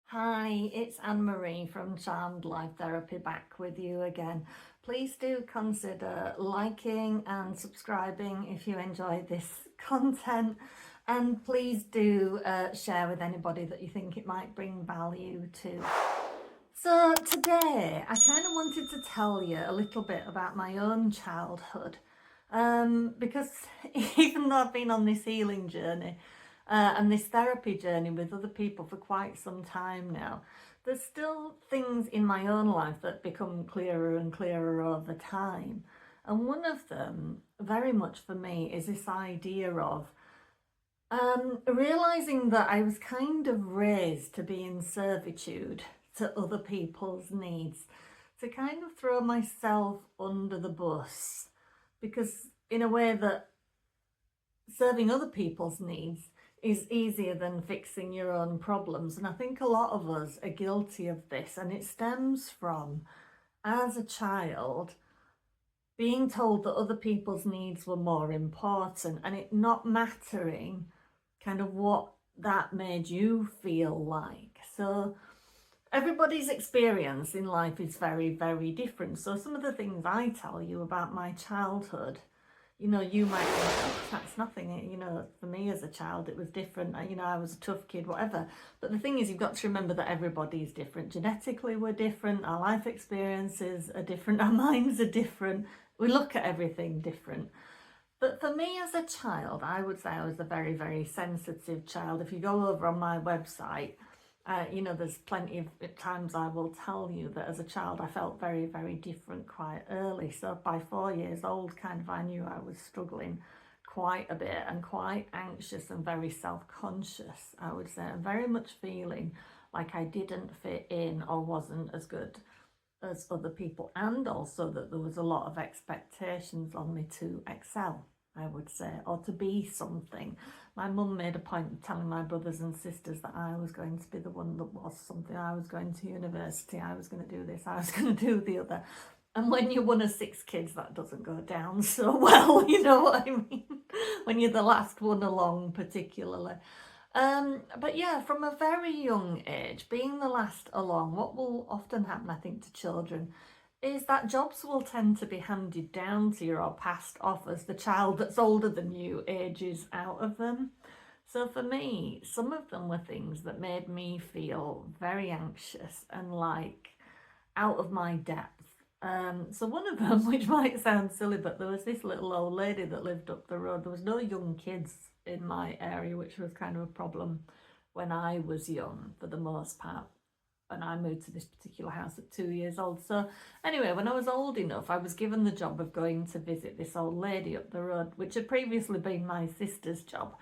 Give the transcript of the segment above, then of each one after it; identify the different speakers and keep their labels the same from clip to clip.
Speaker 1: Hi, it's Anne-Marie from Charmed Life Therapy back with you again. Please do consider liking and subscribing if you enjoy this content, and please do share with anybody that you think it might bring value to. So today I kind of wanted to tell you a little bit about my own childhood, because even though I've been on this healing journey and this therapy journey with other people for quite some time now, there's still things in my own life that become clearer and clearer over time. And one of them, very much for me, is this idea of realizing that I was kind of raised to be in servitude to other people's needs, to kind of throw myself under the bus, because in a way that serving other people's needs is easier than fixing your own problems. And I think a lot of us are guilty of this, and it stems from, as a child, being told that other people's needs were more important and it not mattering kind of what that made you feel like. So everybody's experience in life is very, very different. So some of the things I tell you about my childhood, you know, you might think, oh, that's nothing. You know, for me as a child, it was different. You know, I was a tough kid, whatever. But the thing is, you've got to remember that everybody's different. Genetically, we're different. Our life experiences are different. Our minds are different. We look at everything different. But for me as a child, I would say I was a very, very sensitive child. If you go over on my website, you know, there's plenty of times I will tell you that as a child I felt very, very different quite early. So by 4 years old, kind of, I knew I was struggling quite a bit and quite anxious and very self-conscious, I would say, and very much feeling like I didn't fit in or wasn't as good as other people, and also that there was a lot of expectations on me to excel, I would say, or to be something. My mum made a point of telling my brothers and sisters that I was going to be the one that was something. I was going to university, I was going to do this, I was going to do the other. And when you're one of 6 kids, that doesn't go down so well, you know what I mean? When you're the last one along, particularly. But yeah, from a very young age, being the last along, what will often happen, I think, to children is that jobs will tend to be handed down to you or passed off as the child that's older than you ages out of them. So for me, some of them were things that made me feel very anxious and like out of my depth. So one of them, which might sound silly, but there was this little old lady that lived up the road. There was no young kids in my area, which was kind of a problem when I was young for the most part. And I moved to this particular house at 2 years old. So anyway, when I was old enough, I was given the job of going to visit this old lady up the road, which had previously been my sister's job,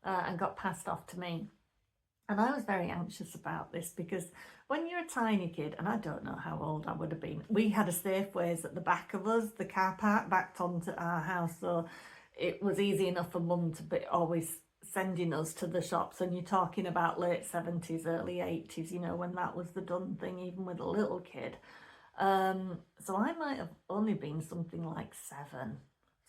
Speaker 1: and got passed off to me. And I was very anxious about this because when you're a tiny kid, and I don't know how old I would have been, we had a Safeways at the back of us, the car park backed onto our house. So it was easy enough for mum to be always sending us to the shops. And you're talking about late 70s, early 80s, you know, when that was the done thing, even with a little kid. So I might have only been something like 7,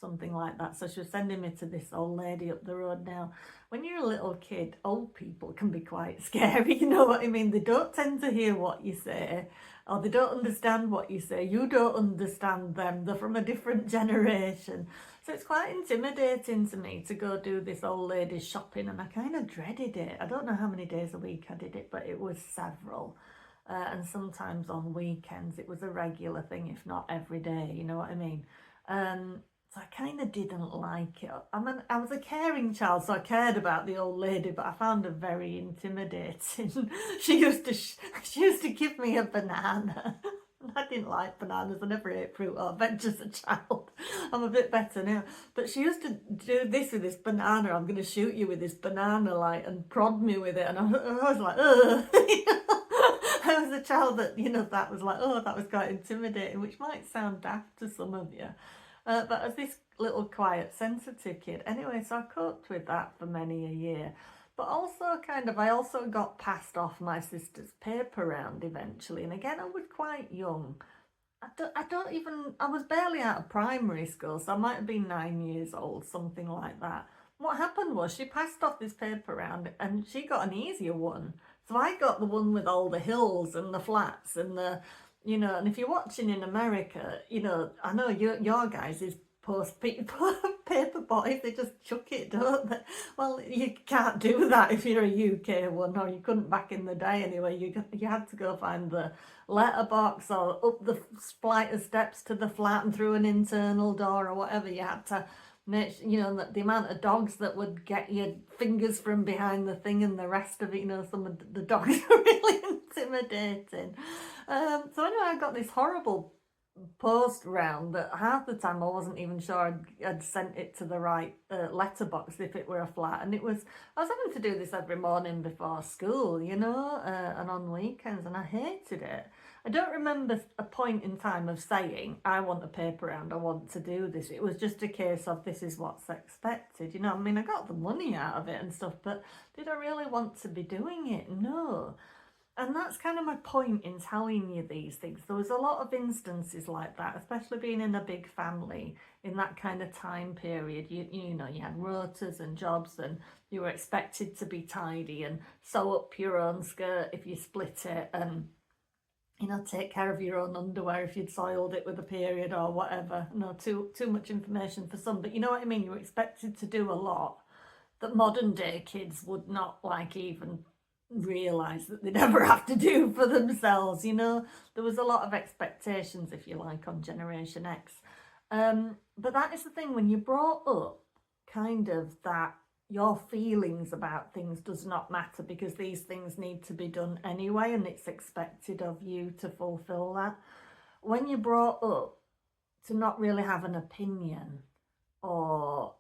Speaker 1: something like that. So she was sending me to this old lady up the road. Now, when you're a little kid, old people can be quite scary, you know what I mean? They don't tend to hear what you say, or they don't understand what you say. You don't understand them. They're from a different generation. So it's quite intimidating to me to go do this old lady's shopping, and I kind of dreaded it. I don't know how many days a week I did it, but it was several. And sometimes on weekends it was a regular thing, if not every day, you know what I mean? So I kind of didn't like it. I was a caring child, so I cared about the old lady, but I found her very intimidating. she used to give me a banana. I didn't like bananas. I never ate fruit or veg as a child. I'm a bit better now. But she used to do this with this banana. I'm going to shoot you with this banana, like, and prod me with it. And I was like, ugh. I was a child that, you know, that was like, oh, that was quite intimidating, which might sound daft to some of you. But as this little quiet sensitive kid, anyway, so I coped with that for many a year. But also I also got passed off my sister's paper round eventually. And again, I was quite young. I was barely out of primary school, so I might have been 9 years old, something like that. what happened was she passed off this paper round and she got an easier one. So I got the one with all the hills and the flats and the, and if you're watching in America, I know your guys is post paper boys, they just chuck it, don't they? Well, you can't do that if you're a UK one, or you couldn't back in the day anyway. You had to go find the letterbox or up the flight of steps to the flat and through an internal door or whatever. You had to make, the amount of dogs that would get your fingers from behind the thing and the rest of it, some of the dogs are really intimidating. So anyway, I got this horrible post round that half the time I wasn't even sure I'd sent it to the right letterbox if it were a flat, and I was having to do this every morning before school, and on weekends, and I hated it. I don't remember a point in time of saying I want a paper round, I want to do this. It was just a case of this is what's expected, I mean, I got the money out of it and stuff, but did I really want to be doing it? No. And that's kind of my point in telling you these things. There was a lot of instances like that, especially being in a big family in that kind of time period. You had rotas and jobs, and you were expected to be tidy and sew up your own skirt if you split it, and take care of your own underwear if you'd soiled it with a period or whatever. No, too much information for some, but you know what I mean. You were expected to do a lot that modern day kids would not even realise that they'd ever have to do for themselves. There was a lot of expectations, if you like, on Generation X. But that is the thing, when you're brought up kind of that your feelings about things does not matter because these things need to be done anyway and it's expected of you to fulfill that. When you're brought up to not really have an opinion, or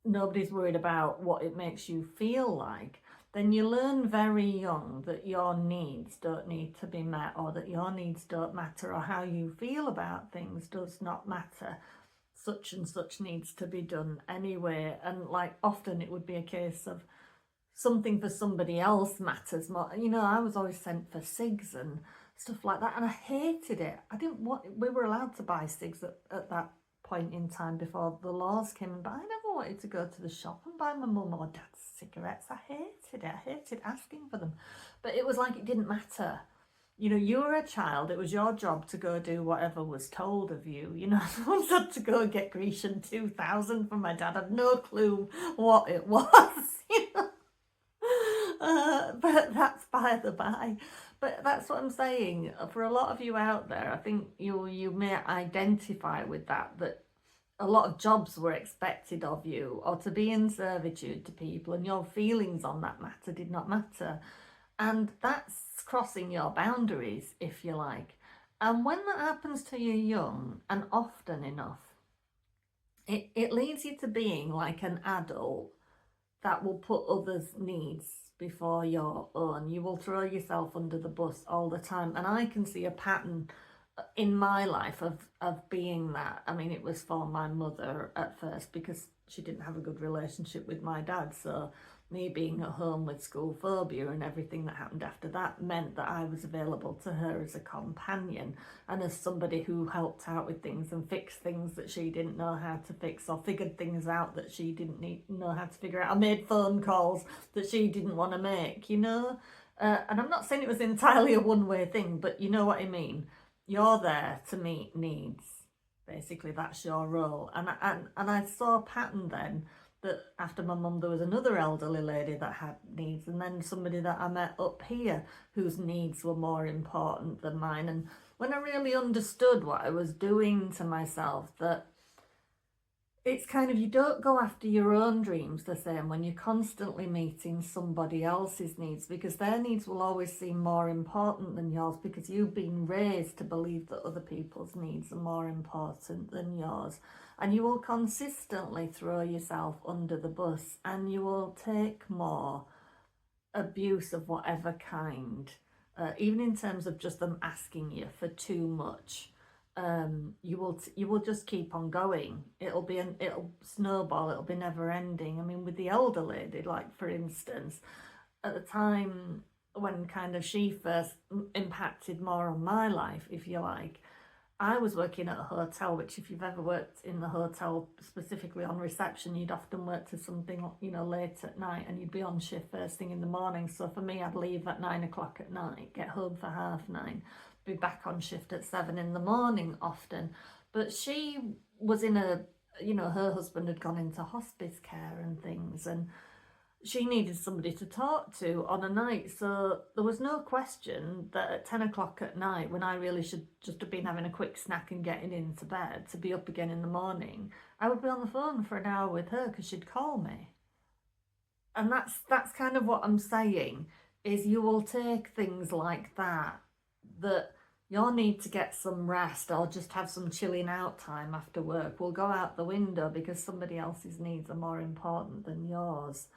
Speaker 1: nobody's worried about what it makes you feel like, then you learn very young that your needs don't need to be met, or that your needs don't matter, or how you feel about things does not matter. Such and such needs to be done anyway. And often it would be a case of something for somebody else matters more. I was always sent for cigs and stuff like that, and I hated it. We were allowed to buy cigs at that point in time before the laws came in, but I never wanted to go to the shop and buy my mum or dad's cigarettes. I hated it. I hated asking for them. But it was like it didn't matter. You were a child. It was your job to go do whatever was told of you. I once had to go get Grecian 2000 for my dad. I had no clue what it was, but that's by the by. But that's what I'm saying. For a lot of you out there, I think you may identify with that a lot of jobs were expected of you, or to be in servitude to people, and your feelings on that matter did not matter. And that's crossing your boundaries, if you like. And when that happens to you young and often enough, it leads you to being like an adult that will put others' needs before your own. You will throw yourself under the bus all the time. And I can see a pattern in my life of being that. I mean, it was for my mother at first because she didn't have a good relationship with my dad. So me being at home with school phobia and everything that happened after that meant that I was available to her as a companion and as somebody who helped out with things and fixed things that she didn't know how to fix, or figured things out that she didn't know how to figure out. I made phone calls that she didn't want to make, And I'm not saying it was entirely a one-way thing, but you know what I mean. You're there to meet needs. Basically, that's your role. And I saw a pattern then that after my mum, there was another elderly lady that had needs, and then somebody that I met up here whose needs were more important than mine. And when I really understood what I was doing to myself, that it's kind of, you don't go after your own dreams the same when you're constantly meeting somebody else's needs, because their needs will always seem more important than yours, because you've been raised to believe that other people's needs are more important than yours. And you will consistently throw yourself under the bus, and you will take more abuse of whatever kind, even in terms of just them asking you for too much. You will just keep on going. It'll snowball. It'll be never ending. I mean, with the elder lady, for instance, at the time when kind of she first impacted more on my life, if you like, I was working at a hotel, which if you've ever worked in the hotel, specifically on reception, you'd often work to something, you know, late at night, and you'd be on shift first thing in the morning. So for me, I'd leave at 9 o'clock at night, get home for 9:30, be back on shift at 7 in the morning often. But she was in a, you know, her husband had gone into hospice care and things, and she needed somebody to talk to on a night. So there was no question that at 10 o'clock at night, when I really should just have been having a quick snack and getting into bed to be up again in the morning, I would be on the phone for an hour with her because she'd call me. And that's kind of what I'm saying, is you will take things like that, that your need to get some rest or just have some chilling out time after work will go out the window because somebody else's needs are more important than yours.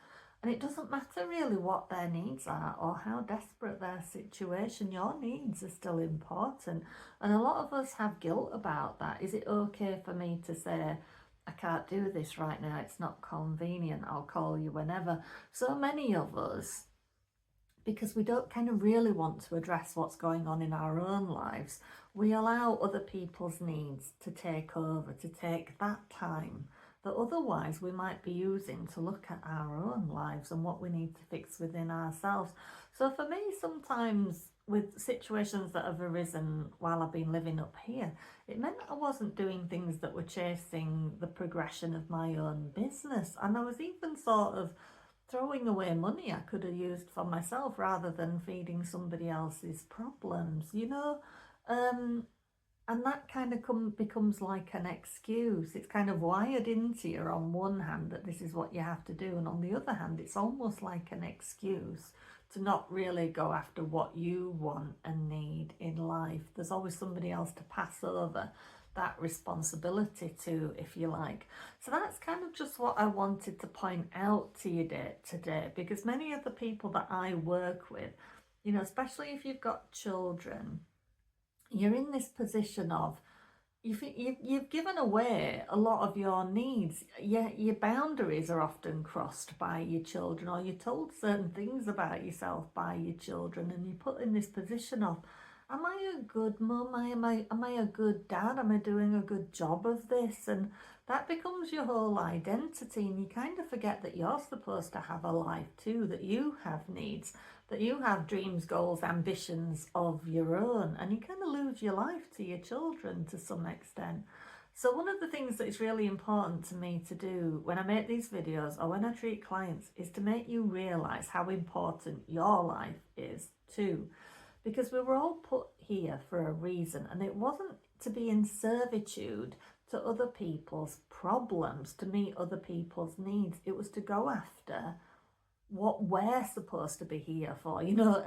Speaker 1: And it doesn't matter really what their needs are or how desperate their situation, your needs are still important. And a lot of us have guilt about that. Is it okay for me to say, I can't do this right now, it's not convenient, I'll call you whenever? So many of us, because we don't kind of really want to address what's going on in our own lives, we allow other people's needs to take over, to take that time that otherwise we might be using to look at our own lives and what we need to fix within ourselves. So for me, sometimes with situations that have arisen while I've been living up here, it meant I wasn't doing things that were chasing the progression of my own business. And I was even sort of throwing away money I could have used for myself rather than feeding somebody else's problems, you know? And that kind of becomes like an excuse. It's kind of wired into you on one hand that this is what you have to do, and on the other hand, it's almost like an excuse to not really go after what you want and need in life. There's always somebody else to pass over that responsibility to, if you like. So that's kind of just what I wanted to point out to you today, because many of the people that I work with, you know, especially if you've got children, you're in this position of you've given away a lot of your needs. Your boundaries are often crossed by your children, or you're told certain things about yourself by your children, and you're put in this position of, am I a good mum? Am I a good dad? Am I doing a good job of this? And that becomes your whole identity, and you kind of forget that you're supposed to have a life too, that you have needs, that you have dreams, goals, ambitions of your own, and you kind of lose your life to your children to some extent. So one of the things that is really important to me to do when I make these videos or when I treat clients is to make you realise how important your life is too. Because we were all put here for a reason, and it wasn't to be in servitude to other people's problems, to meet other people's needs. It was to go after what we're supposed to be here for. You know,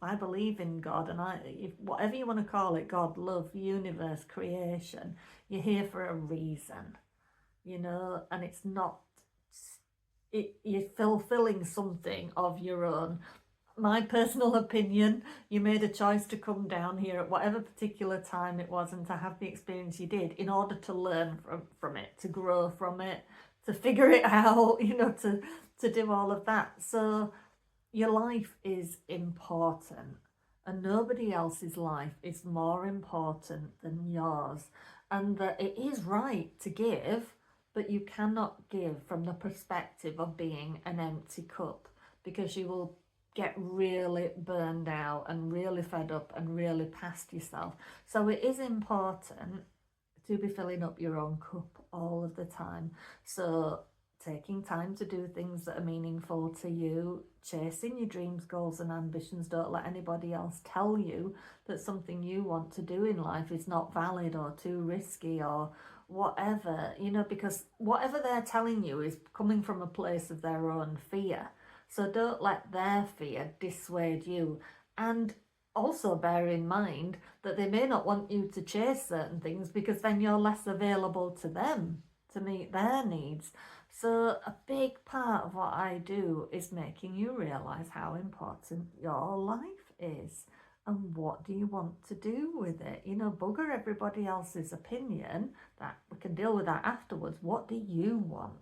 Speaker 1: I believe in God, and if whatever you want to call it, God, love, universe, creation, you're here for a reason, you know, and it's not, you're fulfilling something of your own. My personal opinion, you made a choice to come down here at whatever particular time it was and to have the experience you did in order to learn from it, to grow from it, to figure it out, you know, to do all of that. So your life is important, and nobody else's life is more important than yours. And that it is right to give, but you cannot give from the perspective of being an empty cup, because you will get really burned out and really fed up and really past yourself. So it is important to be filling up your own cup all of the time. So taking time to do things that are meaningful to you, chasing your dreams, goals and ambitions. Don't let anybody else tell you that something you want to do in life is not valid or too risky or whatever, you know, because whatever they're telling you is coming from a place of their own fear. So don't let their fear dissuade you. And also bear in mind that they may not want you to chase certain things, because then you're less available to them to meet their needs. So a big part of what I do is making you realise how important your life is and what do you want to do with it. You know, bugger everybody else's opinion, that we can deal with that afterwards. What do you want?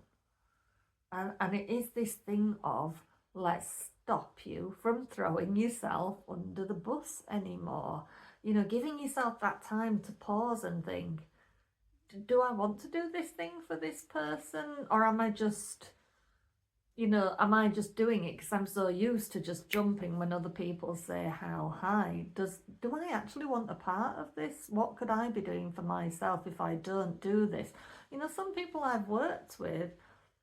Speaker 1: And it is this thing of, let's stop you from throwing yourself under the bus anymore. you know, giving yourself that time to pause and think, do I want to do this thing for this person, or am I just, you know, am I just doing it because I'm so used to just jumping when other people say how high? Do I actually want a part of this? What could I be doing for myself if I don't do this? You know, some people I've worked with,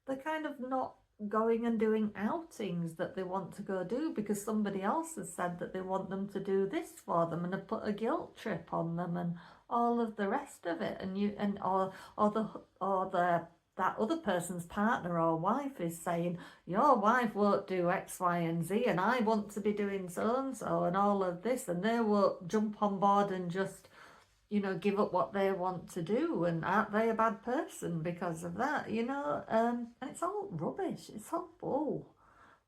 Speaker 1: they're kind of not going and doing outings that they want to go do because somebody else has said that they want them to do this for them and have put a guilt trip on them and all of the rest of it. And you and or the that other person's partner or wife is saying, your wife won't do X, Y, and Z, and I want to be doing so and so and all of this, and they won't jump on board and just, you know, give up what they want to do, and aren't they a bad person because of that, you know? And it's all rubbish, it's all bull.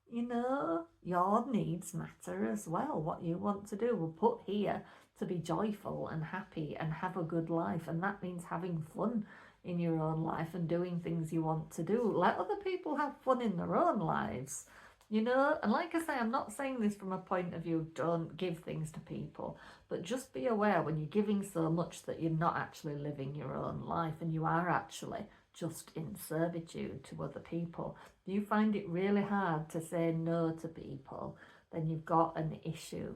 Speaker 1: You know, your needs matter as well. What you want to do, we're put here to be joyful and happy and have a good life, and that means having fun in your own life and doing things you want to do. Let other people have fun in their own lives, you know. And like I say, I'm not saying this from a point of view don't give things to people, but just be aware when you're giving so much that you're not actually living your own life, and you are actually just in servitude to other people. You find it really hard to say no to people, then you've got an issue.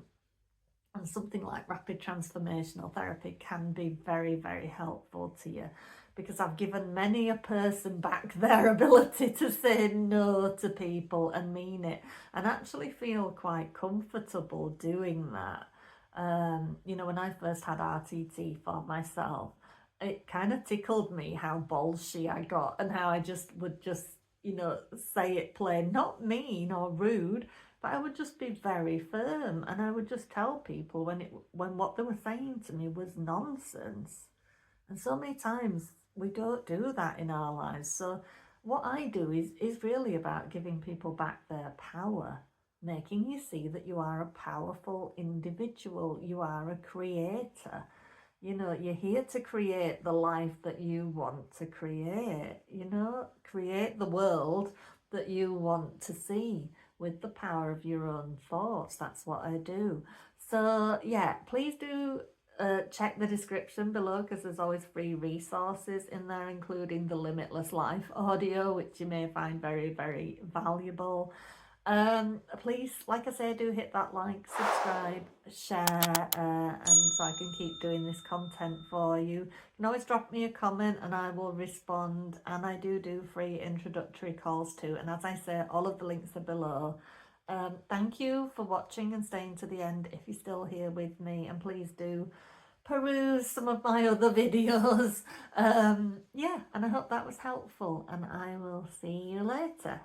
Speaker 1: And something like rapid transformational therapy can be very, very helpful to you, because I've given many a person back their ability to say no to people and mean it, and actually feel quite comfortable doing that. You know, when I first had RTT for myself, it kind of tickled me how bolshy I got and how I just would just, you know, say it plain, not mean or rude, but I would just be very firm, and I would just tell people when what they were saying to me was nonsense. And so many times we don't do that in our lives. So what I do is really about giving people back their power, making you see that you are a powerful individual, you are a creator. You know, you're here to create the life that you want to create, you know, create the world that you want to see with the power of your own thoughts. That's what I do. So yeah, please do check the description below, because there's always free resources in there, including the Limitless Life audio, which you may find very, very valuable. Please, like I say, do hit that like, subscribe, share, and so I can keep doing this content for you. You can always drop me a comment and I will respond, and I do free introductory calls too, and as I say, all of the links are below. Thank you for watching and staying to the end if you're still here with me, and please do peruse some of my other videos. Yeah, and I hope that was helpful, and I will see you later.